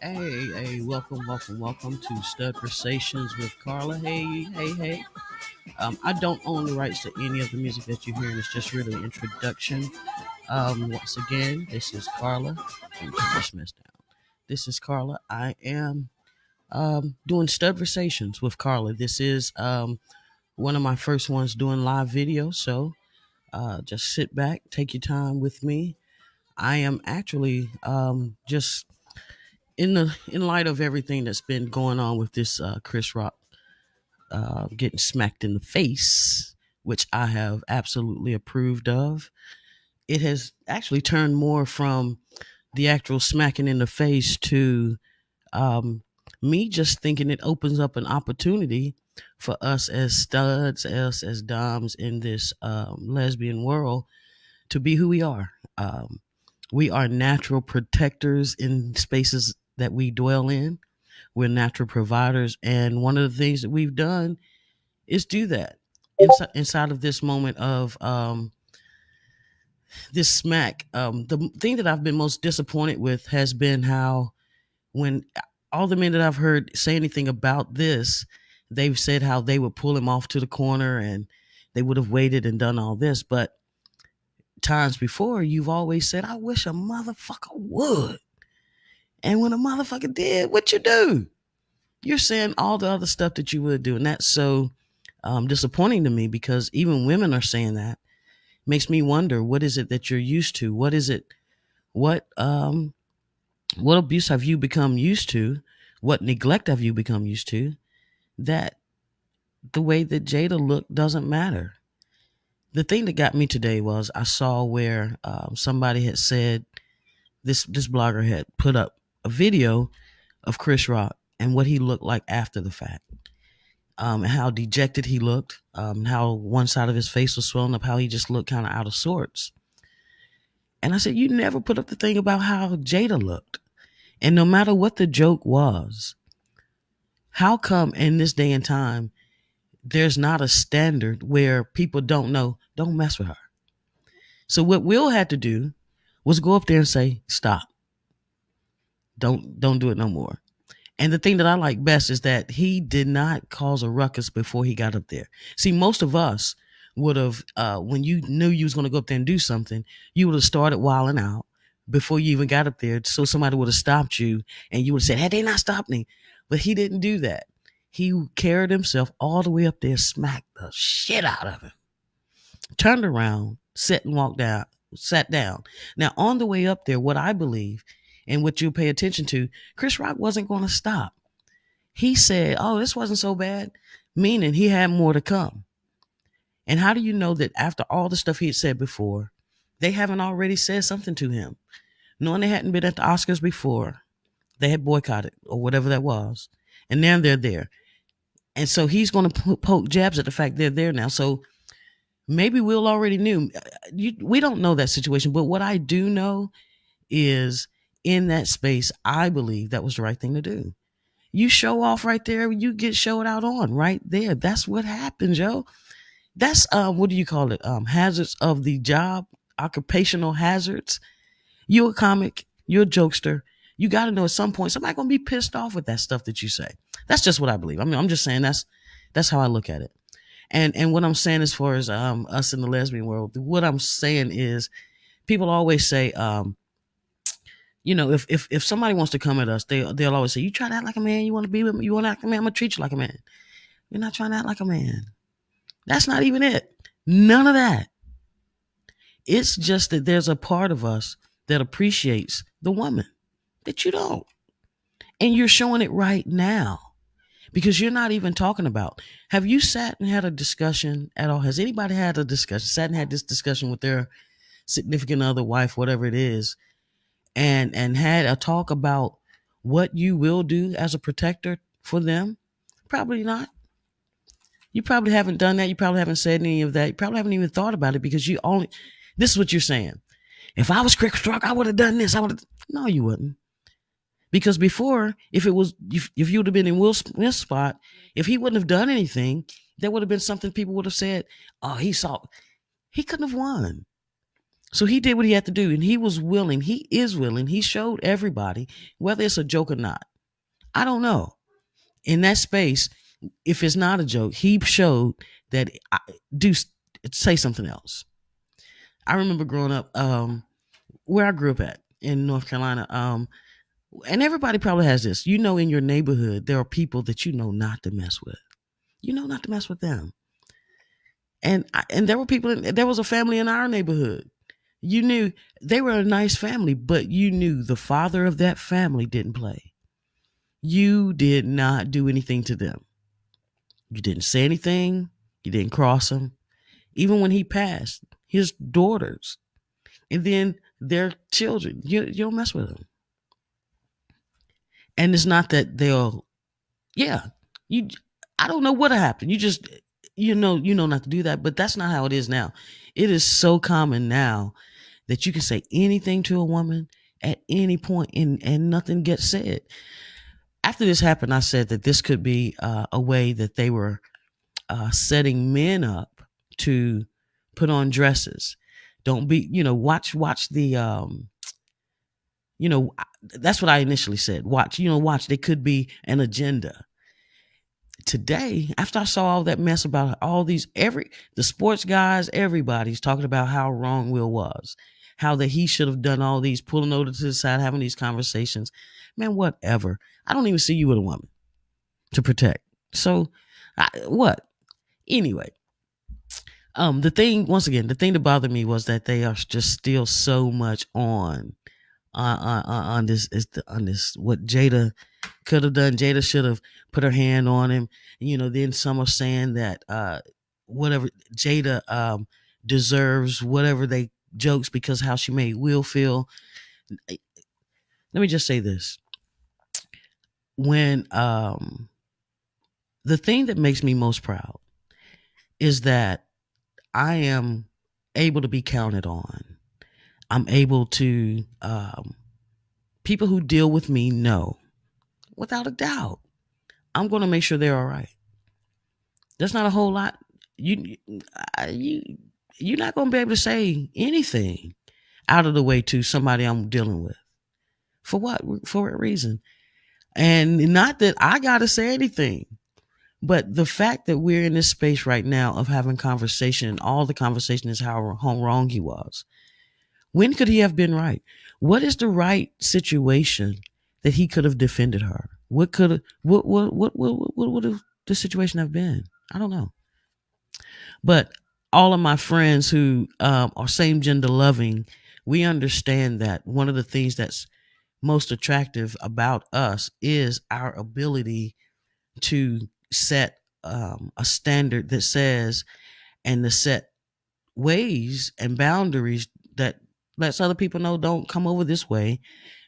Hey, welcome to Stud Conversations with Carla. Hey. I don't own the rights to any of the music that you're hearing. It's just really an introduction. Once again, this is Carla. Let me turn this mess down. This is Carla. I am doing Stud Conversations with Carla. This is one of my first ones doing live video. So just sit back, take your time with me. I am actually just in light of everything that's been going on with this Chris Rock getting smacked in the face, which I have absolutely approved of. It has actually turned more from the actual smacking in the face to um, me just thinking it opens up an opportunity for us as studs, us as doms in this lesbian world to be who we are. We are natural protectors in spaces that we dwell in. We're natural providers. And one of the things that we've done is do that inside of this moment of this smack. The thing that I've been most disappointed with has been how when all the men that I've heard say anything about this, they've said how they would pull him off to the corner and they would have waited and done all this. But times before, you've always said, I wish a motherfucker would. And when a motherfucker did, what you do? You're saying all the other stuff that you would do. And that's so disappointing to me because even women are saying that. Makes me wonder, what is it that you're used to? What is it? What abuse have you become used to? What neglect have you become used to? That the way that Jada looked doesn't matter. The thing that got me today was I saw where somebody had said this blogger had put up a video of Chris Rock and what he looked like after the fact. How dejected he looked, how one side of his face was swollen up, how he just looked kind of out of sorts. And I said, you never put up the thing about how Jada looked. And no matter what the joke was, how come in this day and time, there's not a standard where people don't mess with her. So what Will had to do was go up there and say, stop. Don't do it no more. And the thing that I like best is that he did not cause a ruckus before he got up there. See, most of us would have, when you knew you was going to go up there and do something, you would have started wilding out before you even got up there. So somebody would have stopped you and you would have said, hey, they not stopped me. But he didn't do that. He carried himself all the way up there, smacked the shit out of him, turned around, sat down. Now, on the way up there, what I believe and what you pay attention to, Chris Rock wasn't going to stop. He said, oh, this wasn't so bad, meaning he had more to come. And how do you know that after all the stuff he had said before, they haven't already said something to him? Knowing they hadn't been at the Oscars before, they had boycotted or whatever that was. And now they're there. And so he's going to poke jabs at the fact they're there now. So maybe Will already knew. We don't know that situation. But what I do know is in that space, I believe that was the right thing to do. You show off right there, you get showed out on right there. That's what happens, yo. That's what do you call it? Hazards of the job, occupational hazards. You're a comic, you're a jokester. You got to know at some point somebody gonna be pissed off with that stuff that you say. That's just what I believe. I mean, I'm just saying that's how I look at it. And what I'm saying as far as us in the lesbian world, what I'm saying is people always say, if somebody wants to come at us, they'll always say, you try to act like a man, you want to be with me, you want to act like a man, I'm gonna treat you like a man. You're not trying to act like a man. That's not even it. None of that. It's just that there's a part of us that appreciates the woman that you don't. And you're showing it right now because you're not even talking about. Have you sat and had a discussion at all? Has anybody had a discussion, sat and had this discussion with their significant other, wife, whatever it is, and had a talk about what you will do as a protector for them? Probably not. You probably haven't done that. You probably haven't said any of that. You probably haven't even thought about it because this is what you're saying. If I was Chris Rock, I would have done this. No, you wouldn't. Because before, if you would have been in Will's spot, if he wouldn't have done anything, there would have been something people would have said, oh, he couldn't have won. So he did what he had to do, and he was willing. He is willing. He showed everybody, whether it's a joke or not. I don't know. In that space, if it's not a joke, he showed that do say something else. I remember growing up, where I grew up at in North Carolina, and everybody probably has this. You know, in your neighborhood, there are people that you know not to mess with. You know not to mess with them. And there were people. There was a family in our neighborhood. You knew they were a nice family, but you knew the father of that family didn't play. You did not do anything to them. You didn't say anything. You didn't cross him. Even when he passed, his daughters and then their children, you don't mess with them. And it's not that they'll, yeah, you. I don't know what happened. You just, you know not to do that. But that's not how it is now. It is so common now that you can say anything to a woman at any point and nothing gets said. After this happened, I said that this could be a way that they were setting men up to put on dresses. Don't be, watch the, that's what I initially said. Watch. There could be an agenda. Today, after I saw all that mess about all these, the sports guys, everybody's talking about how wrong Will was, how that he should have done all these, pulling over to the side, having these conversations. Man, whatever. I don't even see you with a woman to protect. So, what? Anyway, the thing that bothered me was that they are just still so much on this what Jada could have done. Jada should have put her hand on him. Then some are saying that whatever Jada deserves whatever they jokes because how she made Will feel. Let me just say this. When the thing that makes me most proud is that I am able to be counted on. I'm able to people who deal with me know without a doubt I'm going to make sure they're all right. There's not a whole lot you're not going to be able to say anything out of the way to somebody I'm dealing with. For what? For a reason. And not that I got to say anything, but the fact that we're in this space right now of having conversation, and all the conversation is how wrong he was. When could he have been right? What is the right situation that he could have defended her? What would the situation have been? I don't know. But all of my friends who are same gender loving, we understand that one of the things that's most attractive about us is our ability to set a standard that says, and to set ways and boundaries that lets other people know, don't come over this way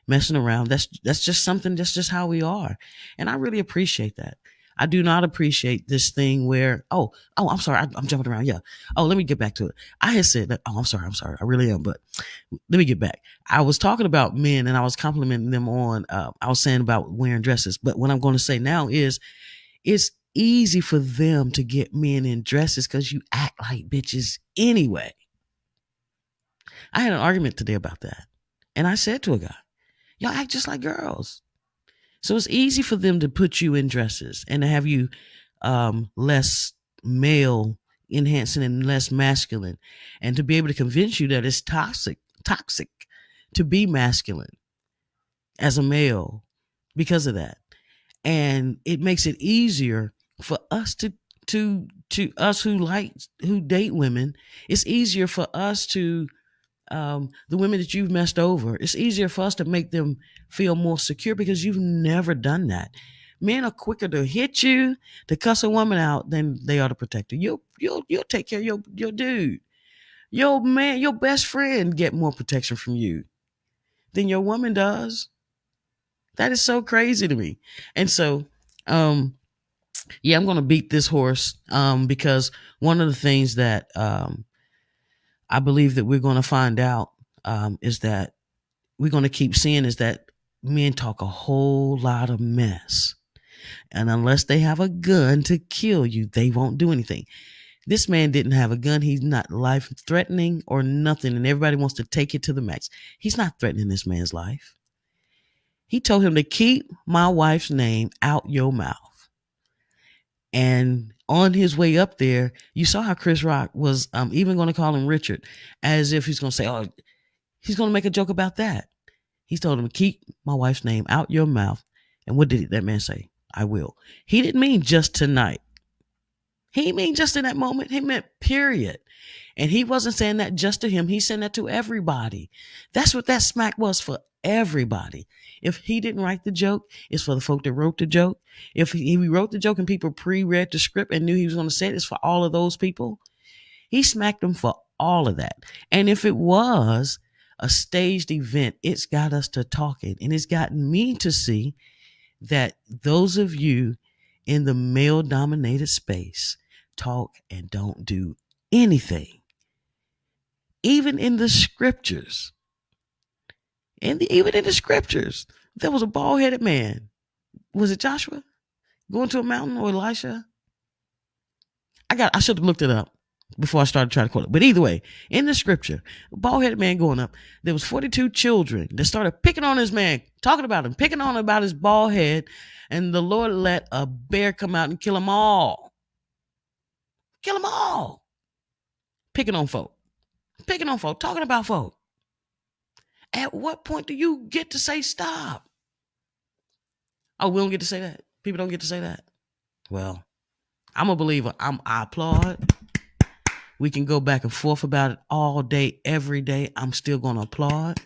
messing around. That's just something, that's just how we are. And I really appreciate that. I do not appreciate this thing where, I'm sorry, I'm jumping around. Yeah. Oh, let me get back to it. I had said that, I'm sorry. I really am. But let me get back. I was talking about men and I was complimenting them on, I was saying about wearing dresses. But what I'm going to say now is it's easy for them to get men in dresses because you act like bitches anyway. I had an argument today about that. And I said to a guy, y'all act just like girls. So it's easy for them to put you in dresses and to have you less male enhancing and less masculine, and to be able to convince you that it's toxic to be masculine as a male because of that. And it makes it easier for us to us who date women. It's easier for us to the women that you've messed over, it's easier for us to make them feel more secure because you've never done that. Men are quicker to hit you, to cuss a woman out than they are to protect her. You'll take care of your dude. Your man, your best friend get more protection from you than your woman does. That is so crazy to me. And so, I'm going to beat this horse because one of the things that I believe that we're going to find out is that we're going to keep seeing is that men talk a whole lot of mess. And unless they have a gun to kill you, they won't do anything. This man didn't have a gun. He's not life threatening or nothing. And everybody wants to take it to the max. He's not threatening this man's life. He told him to keep my wife's name out your mouth. And on his way up there, you saw how Chris Rock was even going to call him Richard, as if he's going to say, oh, he's going to make a joke about that. He told him, keep my wife's name out your mouth. And what did that man say? I will. He didn't mean just tonight. He didn't mean just in that moment. He meant period. And he wasn't saying that just to him. He's saying that to everybody. That's what that smack was, for everybody. If he didn't write the joke, it's for the folk that wrote the joke. If he wrote the joke and people pre-read the script and knew he was going to say it, it's for all of those people. He smacked them for all of that. And if it was a staged event, it's got us to talking. And it's gotten me to see that those of you in the male-dominated space talk and don't do anything. Even in the scriptures. Even in the scriptures, there was a bald-headed man. Was it Joshua going to a mountain, or Elisha? I should have looked it up before I started trying to quote it. But either way, in the scripture, a bald-headed man going up, there was 42 children that started picking on this man, talking about him, picking on him about his bald head, and the Lord let a bear come out and kill them all. Kill them all. Picking on folk, talking about folk. At what point do you get to say stop? Oh, we don't get to say that. People don't get to say that. Well, I'm a believer. I applaud. We can go back and forth about it all day, every day. I'm still going to applaud.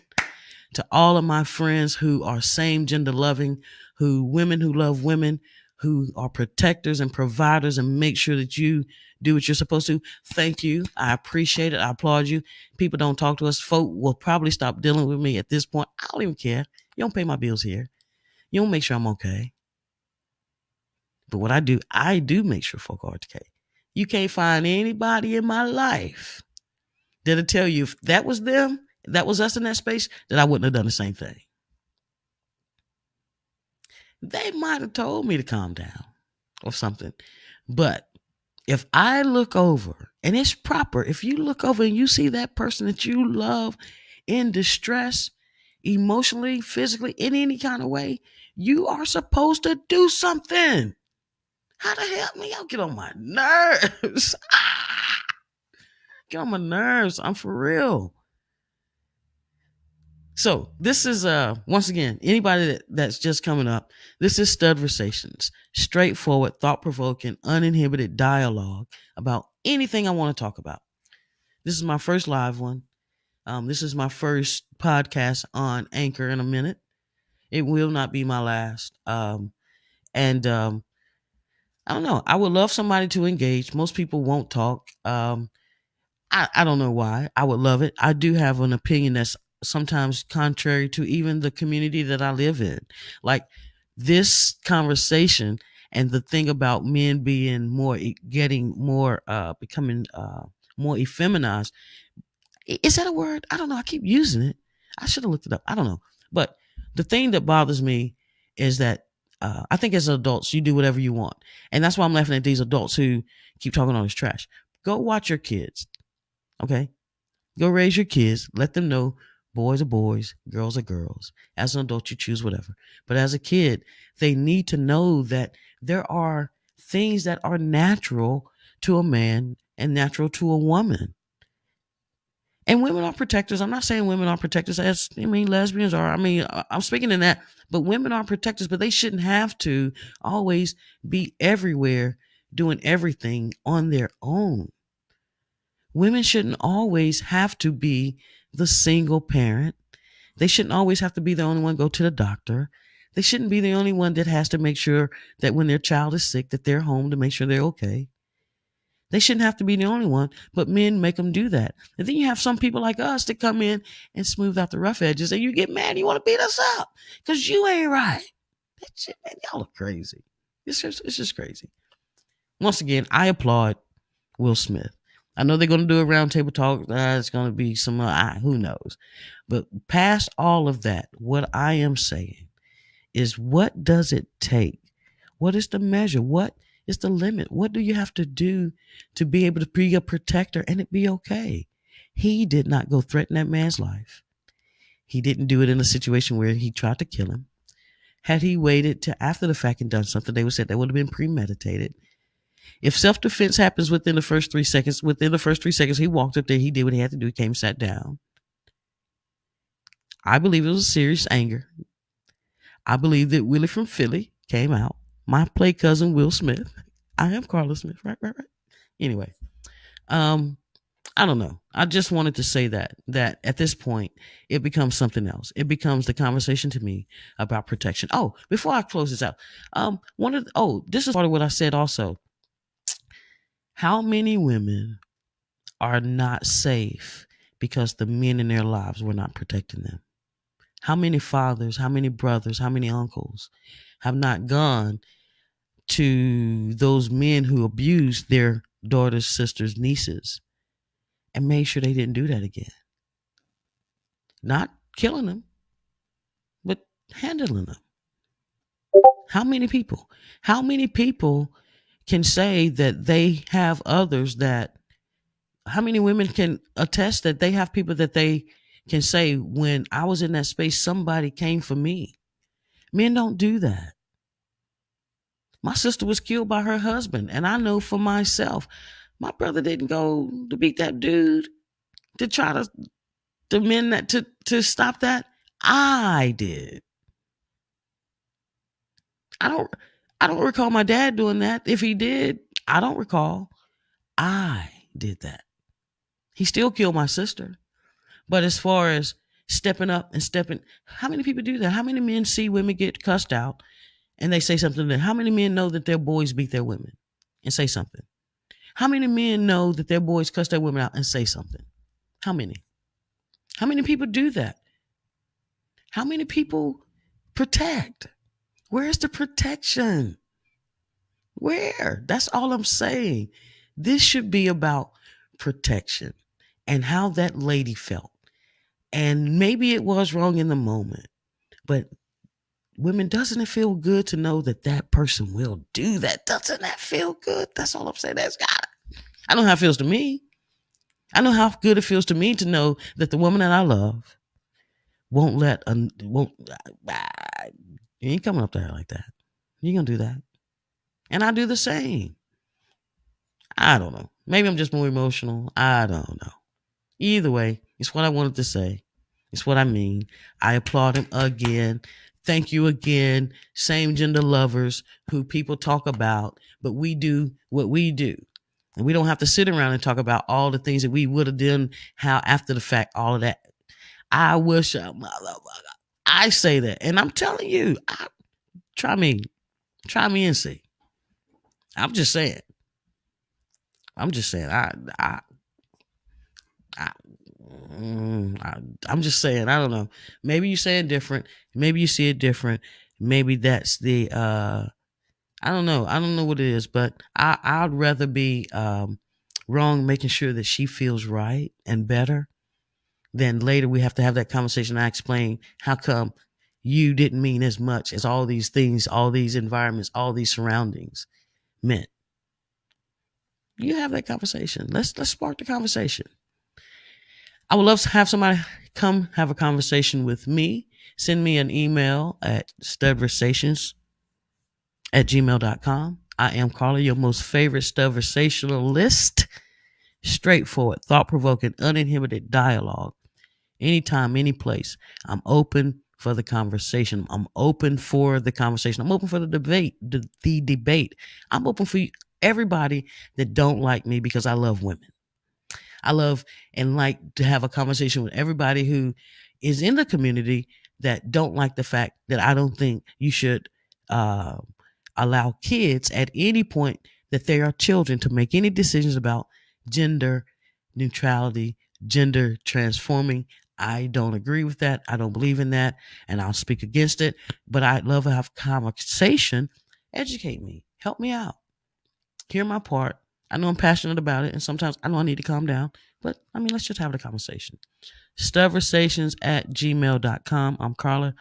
To all of my friends who are same gender loving, women who love women, who are protectors and providers and make sure that you do what you're supposed to. Thank you. I appreciate it. I applaud you. People don't talk to us. Folk will probably stop dealing with me at this point. I don't even care. You don't pay my bills here. You don't make sure I'm okay. But what I do make sure folk are okay. You can't find anybody in my life that'll tell you if that was them, that was us in that space, that I wouldn't have done the same thing. They might have told me to calm down or something. But if I look over, and it's proper, if you look over and you see that person that you love in distress, emotionally, physically, in any kind of way, you are supposed to do something. How the hell? Y'all get on my nerves. Get on my nerves. I'm for real. So this is, once again, anybody that's just coming up, this is Studversations, straightforward, thought-provoking, uninhibited dialogue about anything I want to talk about. This is my first live one. This is my first podcast on Anchor in a minute. It will not be my last. I don't know. I would love somebody to engage. Most people won't talk. I don't know why. I would love it. I do have an opinion that's sometimes contrary to even the community that I live in. Like this conversation and the thing about men being becoming more effeminized. Is that a word? I don't know. I keep using it. I should have looked it up. I don't know. But the thing that bothers me is that I think as adults, you do whatever you want. And that's why I'm laughing at these adults who keep talking all this trash. Go watch your kids. Okay? Go raise your kids. Let them know boys are boys, girls are girls. As an adult, you choose whatever. But as a kid, they need to know that there are things that are natural to a man and natural to a woman. And women are protectors. I'm not saying women are protectors as, lesbians are. I'm speaking in that. But women are protectors, but they shouldn't have to always be everywhere doing everything on their own. Women shouldn't always have to be the single parent. They shouldn't always have to be the only one go to the doctor. They shouldn't be the only one that has to make sure that when their child is sick, that they're home to make sure they're okay. They shouldn't have to be the only one, but men make them do that. And then you have some people like us that come in and smooth out the rough edges, and you get mad. You want to beat us up because you ain't right. That shit, man, y'all are crazy. It's just crazy. Once again, I applaud Will Smith. I know they're going to do a roundtable talk. It's going to be some, who knows. But past all of that, what I am saying is, what does it take? What is the measure? What It's the limit. What do you have to do to be able to be a protector and it be okay? He did not go threaten that man's life. He didn't do it in a situation where he tried to kill him. Had he waited to after the fact and done something, they would say that would have been premeditated. If self-defense happens within the first 3 seconds, he walked up there, he did what he had to do, he came, sat down. I believe it was serious anger. I believe that Willie from Philly came out. My play cousin, Will Smith. I am Carla Smith. Right. Anyway, I don't know. I just wanted to say that at this point, it becomes something else. It becomes the conversation to me about protection. Oh, before I close this out, this is part of what I said also. How many women are not safe because the men in their lives were not protecting them? How many fathers, how many brothers, how many uncles have not gone to those men who abused their daughters, sisters, nieces and made sure they didn't do that again? Not killing them, but handling them. How many people? How many people can say that they have others that, how many women can attest that they have people that they can say, when I was in that space, somebody came for me? Men don't do that. My sister was killed by her husband, and I know for myself, my brother didn't go to beat that dude to try to mend that, to stop that. I did. I don't recall my dad doing that. If he did, I don't recall. I did that. He still killed my sister. But as far as stepping up and how many people do that? How many men see women get cussed out and they say something to them? How many men know that their boys beat their women and say something? How many men know that their boys cuss their women out and say something? How many? How many people do that? How many people protect? Where's the protection? Where? That's all I'm saying. This should be about protection and how that lady felt. And maybe it was wrong in the moment, but women, doesn't it feel good to know that that person will do that? Doesn't that feel good? That's all I'm saying. I know how it feels to me. I know how good it feels to me to know that the woman that I love you ain't coming up to her like that. You gonna do that. And I do the same. I don't know. Maybe I'm just more emotional. I don't know. Either way, it's what I wanted to say. It's what I mean. I applaud him again. Thank you again. Same gender lovers who people talk about, but we do what we do. And we don't have to sit around and talk about all the things that we would have done, how after the fact, all of that. I wish I say that. And I'm telling you, try me and see. I'm just saying. I'm just saying. I'm just saying. I don't know. Maybe you say it different. Maybe you see it different. Maybe that's the. I don't know. I don't know what it is, but I'd rather be wrong, making sure that she feels right and better. Then later we have to have that conversation. I explain how come you didn't mean as much as all these things, all these environments, all these surroundings meant. You have that conversation. Let's spark the conversation. I would love to have somebody come have a conversation with me. Send me an email at studversations@gmail.com. I am Carla, your most favorite studversationalist. Straightforward, thought-provoking, uninhibited dialogue. Anytime, any place. I'm open for the conversation. I'm open for the conversation. I'm open for the debate. The debate. I'm open for everybody that don't like me because I love women. I love and like to have a conversation with everybody who is in the community that don't like the fact that I don't think you should allow kids at any point that they are children to make any decisions about gender neutrality, gender transforming. I don't agree with that. I don't believe in that, and I'll speak against it. But I'd love to have conversation. Educate me. Help me out. Hear my part. I know I'm passionate about it, and sometimes I know I need to calm down. But, let's just have the conversation. Studversations@gmail.com. I'm Carla.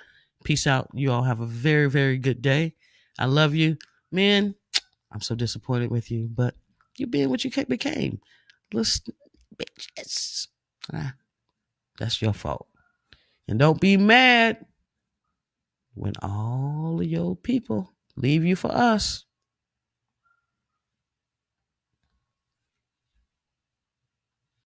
Peace out. You all have a very, very good day. I love you. Men, I'm so disappointed with you, but you being what you became. Listen, bitches. That's your fault. And don't be mad when all of your people leave you for us.